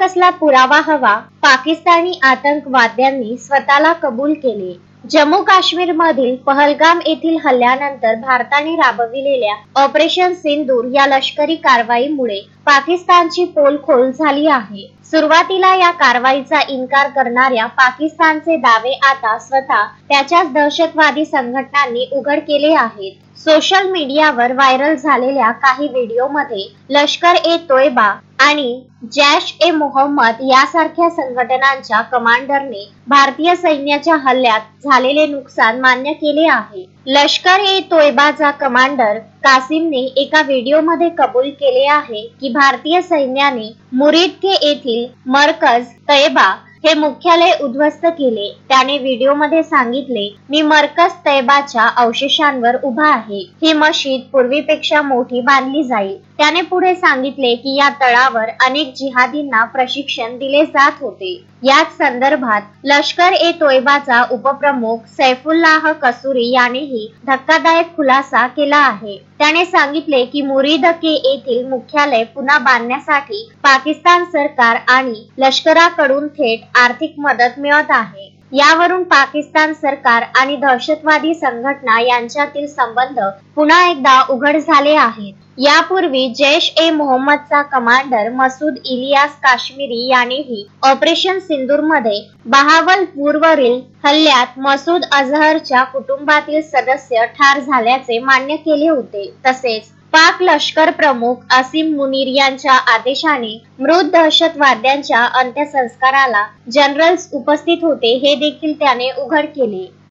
कसला पुरावा हवा? पाकिस्तानी आतंकवाद्यांनी स्वतःला कबूल केले. जम्मू काश्मीर मधील पहलगाम येथील हल्ल्यानंतर भारताने राबविलेल्या ऑपरेशन सिंदूर या लष्करी कारवाईमुळे पाकिस्तानची पोलखोल झाली आहे. सुरुवातीला या कारवाईचा इन्कार करणाऱ्या पाकिस्तानचे दावे आता स्वतः त्याच्याच दहशतवादी संघटनांनी उघड केले आहेत. सोशल मीडियावर व्हायरल झालेल्या काही व्हिडिओमध्ये लष्कर-ए-तोयबा आणि जैश-ए-मोहम्मद यासारख्या संघटनांच्या कमांडरने भारतीय सैन्याच्या हल्ल्यात झालेले नुकसान मान्य केले आहे. लष्कर-ए-तोयबाचा कमांडर कासिमने एका व्हिडिओमध्ये कबूल केले आहे की भारतीय सैन्याने मुरीदके येथील मरकज तैयबा हे मुख्यालय उद्ध्वस्त केले. त्याने व्हिडिओमध्ये सांगितले, "मी मरकज तैयबाच्या अवशेषांवर उभा आहे. ही मशीद पूर्वीपेक्षा मोठी बांधली जाईल." त्याने पुढे सांगितले की या तळावर अनेक जिहादींना प्रशिक्षण दिले जात होते. याच संदर्भात लष्कर-ए-तोयबाचा उपप्रमुख सैफुल्लाह कसूरी यानेही धक्कादायक खुलासा केला आहे. त्याने सांगितले की मुरीदके येथील मुख्यालय पुन्हा बांधण्यासाठी पाकिस्तान सरकार आणि लष्कराकडून थेट आर्थिक मदत मिळत आहे. यावरून पाकिस्तान सरकार आणि दहशतवादी संघटना यांच्यातील संबंध पुन्हा एकदा उघड झाले आहेत. यापूर्वी जैश-ए-मोहम्मदचा कमांडर मसूद इलियास काश्मीरी यानेही ऑपरेशन सिंदूरमध्ये बहावलपूरवरील हल्ल्यात मसूद अझहरच्या कुटुंबातील सदस्य ठार झाल्याचे मान्य केले होते. तसेच पाक लष्कर प्रमुख असीम मुनीर यांच्या आदेशाने मृत दहशतवाद्यांच्या अंत्यसंस्काराला जनरल्स उपस्थित होते हे देखील त्याने उघड केले.